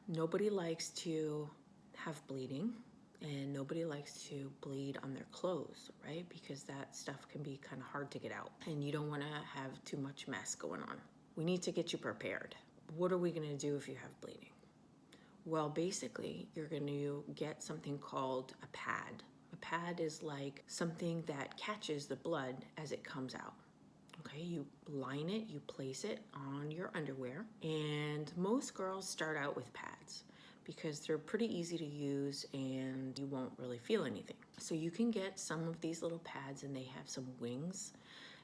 Nobody likes to have bleeding, and nobody likes to bleed on their clothes, right? Because that stuff can be kind of hard to get out, and you don't want to have too much mess going on. We need to get you prepared. What are we going to do if you have bleeding? Well, basically, you're going to get something called a pad. A pad is like something that catches the blood as it comes out. Okay, you line it, you place it on your underwear, and most girls start out with pads because they're pretty easy to use and you won't really feel anything. So you can get some of these little pads, and they have some wings.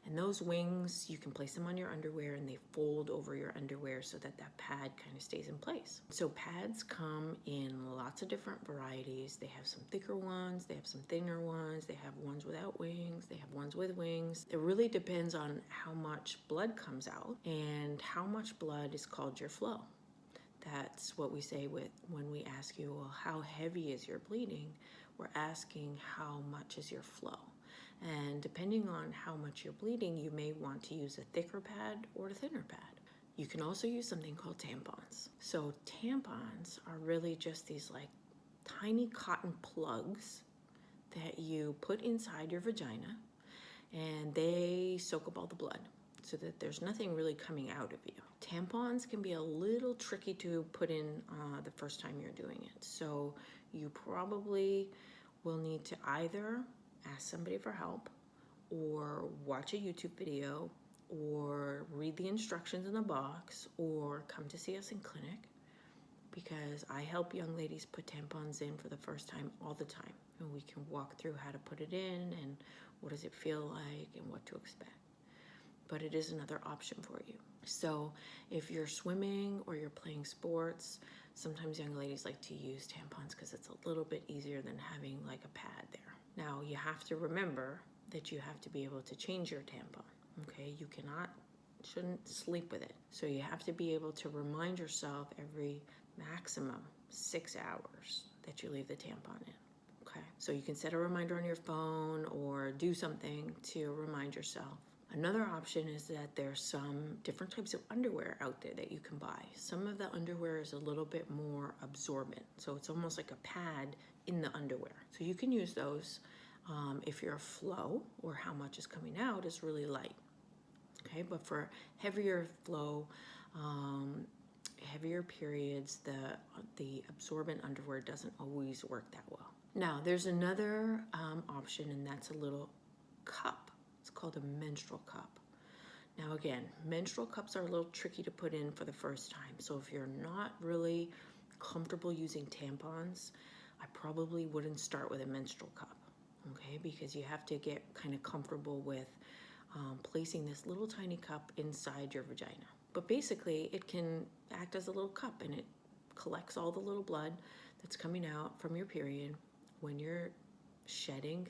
And those wings, you can place them on your underwear, and they fold over your underwear so that that pad kind of stays in place. So pads come in lots of different varieties. They have some thicker ones, they have some thinner ones, they have ones without wings, they have ones with wings. It really depends on how much blood comes out, and how much blood is called your flow. That's what we say when we ask you, well, how heavy is your bleeding? We're asking how much is your flow. And depending on how much you're bleeding, you may want to use a thicker pad or a thinner pad. You can also use something called tampons. So tampons are really just these like tiny cotton plugs that you put inside your vagina, and they soak up all the blood so that there's nothing really coming out of you. Tampons can be a little tricky to put in the first time you're doing it. So you probably will need to either ask somebody for help, or watch a YouTube video, or read the instructions in the box, or come to see us in clinic, because I help young ladies put tampons in for the first time all the time, and we can walk through how to put it in and what does it feel like and what to expect. But it is another option for you. So if you're swimming or you're playing sports, sometimes young ladies like to use tampons because it's a little bit easier than having like a pad there. Now you have to remember that you have to be able to change your tampon, okay? You shouldn't sleep with it. So you have to be able to remind yourself every maximum 6 hours that you leave the tampon in, okay? So you can set a reminder on your phone or do something to remind yourself. Another option is that there's some different types of underwear out there that you can buy. Some of the underwear is a little bit more absorbent, so it's almost like a pad in the underwear. So you can use those if your flow or how much is coming out is really light. Okay, but for heavier flow, heavier periods, the absorbent underwear doesn't always work that well. Now there's another option, and that's a little cup. It's called a menstrual cup. Now again, menstrual cups are a little tricky to put in for the first time. So if you're not really comfortable using tampons, I probably wouldn't start with a menstrual cup, okay? Because you have to get kind of comfortable with placing this little tiny cup inside your vagina. But basically, it can act as a little cup, and it collects all the little blood that's coming out from your period when you're shedding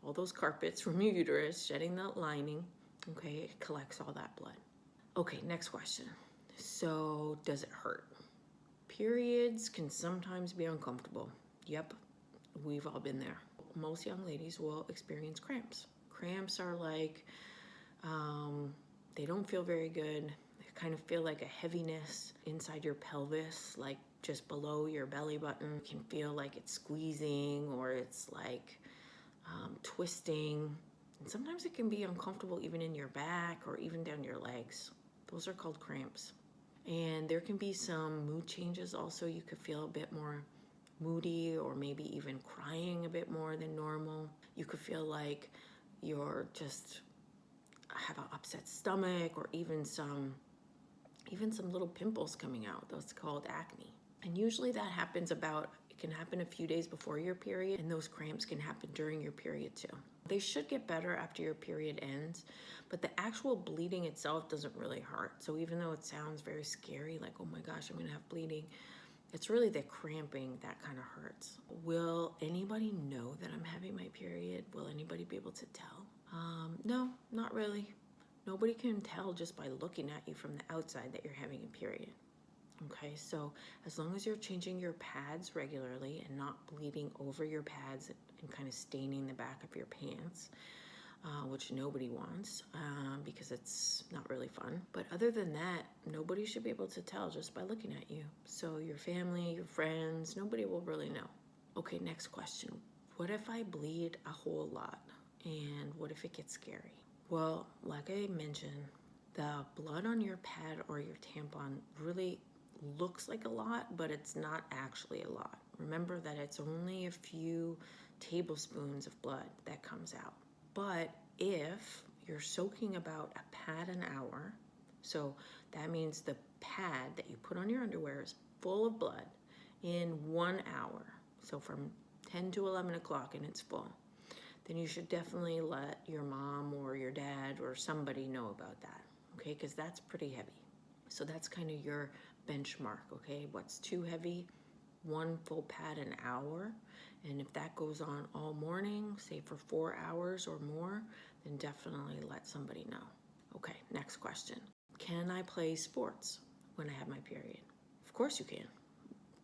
all those carpets from your uterus, shedding that lining, okay? It collects all that blood. Okay, next question. So, does it hurt? Periods can sometimes be uncomfortable. Yep, we've all been there. Most young ladies will experience cramps. Cramps are like, they don't feel very good. They kind of feel like a heaviness inside your pelvis, like just below your belly button. You can feel like it's squeezing, or it's like twisting. And sometimes it can be uncomfortable even in your back or even down your legs. Those are called cramps. And there can be some mood changes also. You could feel a bit more moody, or maybe even crying a bit more than normal. You could feel like you're just have an upset stomach, or even some little pimples coming out. That's called acne. And usually that happens it can happen a few days before your period, and those cramps can happen during your period too. They should get better after your period ends, but the actual bleeding itself doesn't really hurt. So even though it sounds very scary, like, oh my gosh, I'm gonna have bleeding, it's really the cramping that kind of hurts. Will anybody know that I'm having my period? Will anybody be able to tell? No, not really. Nobody can tell just by looking at you from the outside that you're having a period. Okay, so as long as you're changing your pads regularly and not bleeding over your pads and kind of staining the back of your pants, which nobody wants because it's not really fun. But other than that, nobody should be able to tell just by looking at you. So your family, your friends, nobody will really know. Okay, next question. What if I bleed a whole lot? And what if it gets scary? Well, like I mentioned, the blood on your pad or your tampon really looks like a lot, but it's not actually a lot. Remember that it's only a few tablespoons of blood that comes out. But if you're soaking about a pad an hour, so that means the pad that you put on your underwear is full of blood in 1 hour, so from 10 to 11 o'clock and it's full, then you should definitely let your mom or your dad or somebody know about that, okay? Because that's pretty heavy. So that's kind of your benchmark, okay? What's too heavy? 1 full pad an hour. And if that goes on all morning, say for 4 hours or more, then definitely let somebody know. Okay, next question. Can I play sports when I have my period? Of course you can.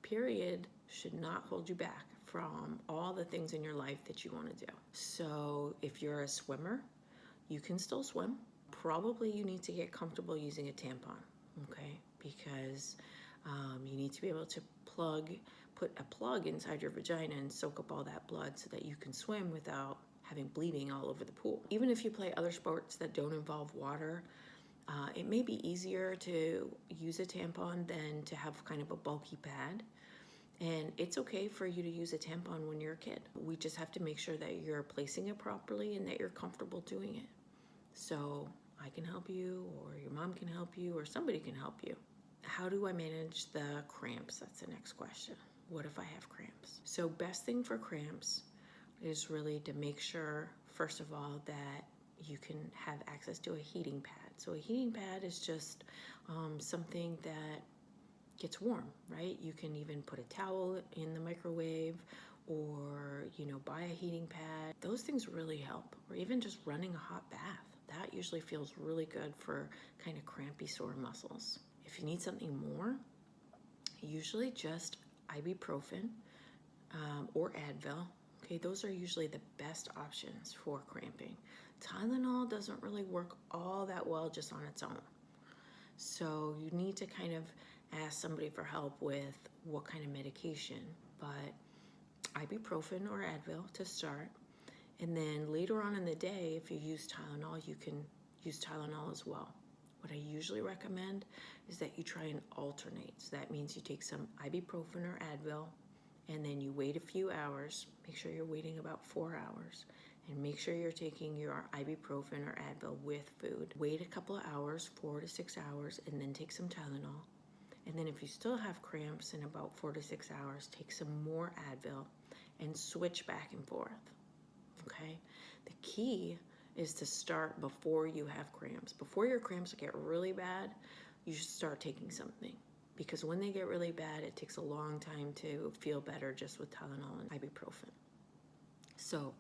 Period should not hold you back from all the things in your life that you want to do. So if you're a swimmer, you can still swim. Probably you need to get comfortable using a tampon, okay? Because you need to be able to put a plug inside your vagina and soak up all that blood so that you can swim without having bleeding all over the pool. Even if you play other sports that don't involve water, it may be easier to use a tampon than to have kind of a bulky pad. And it's okay for you to use a tampon when you're a kid. We just have to make sure that you're placing it properly and that you're comfortable doing it. So I can help you, or your mom can help you, or somebody can help you. How do I manage the cramps? That's the next question. What if I have cramps? So best thing for cramps is really to make sure, first of all, that you can have access to a heating pad. So a heating pad is just something that gets warm, right? You can even put a towel in the microwave, or buy a heating pad. Those things really help. Or even just running a hot bath. That usually feels really good for kind of crampy sore muscles. If you need something more, usually just ibuprofen or Advil. Okay, those are usually the best options for cramping. Tylenol doesn't really work all that well just on its own. So you need to kind of ask somebody for help with what kind of medication. But ibuprofen or Advil to start. And then later on in the day, if you use Tylenol, you can use Tylenol as well. What I usually recommend is that you try and alternate. So that means you take some ibuprofen or Advil, and then you wait a few hours. Make sure you're waiting about 4 hours. And make sure you're taking your ibuprofen or Advil with food. Wait a couple of hours, 4 to 6 hours, and then take some Tylenol. And then if you still have cramps in about 4 to 6 hours, take some more Advil and switch back and forth, okay? The key is to start before you have cramps. Before your cramps get really bad, you should start taking something. Because when they get really bad, it takes a long time to feel better just with Tylenol and ibuprofen. So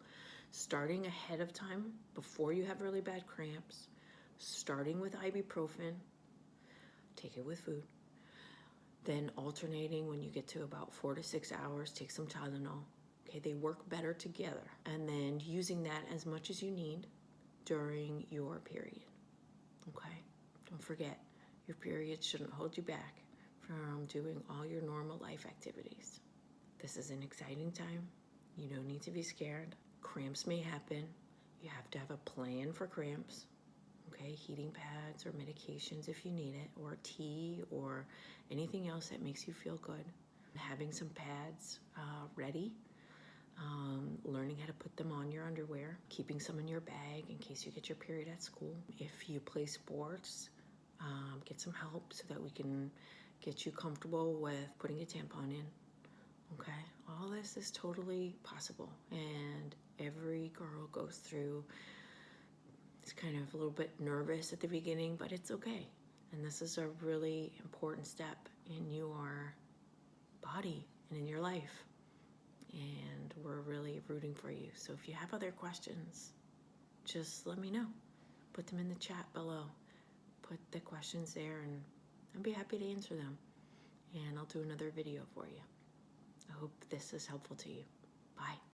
starting ahead of time, before you have really bad cramps, starting with ibuprofen, take it with food. Then alternating when you get to about 4 to 6 hours, take some Tylenol. Okay, they work better together. And then using that as much as you need during your period. Okay, don't forget, your period shouldn't hold you back from doing all your normal life activities. This is an exciting time. You don't need to be scared. Cramps may happen. You have to have a plan for cramps. Okay, heating pads or medications if you need it, or tea or anything else that makes you feel good. Having some pads ready, learning how to put them on your underwear, keeping some in your bag in case you get your period at school. If you play sports, get some help so that we can get you comfortable with putting a tampon in. Okay, all this is totally possible, and every girl goes through. It's kind of a little bit nervous at the beginning, but it's okay. And this is a really important step in your body and in your life. And we're really rooting for you. So if you have other questions, just let me know. Put them in the chat below. Put the questions there, and I'd be happy to answer them. And I'll do another video for you. I hope this is helpful to you. Bye.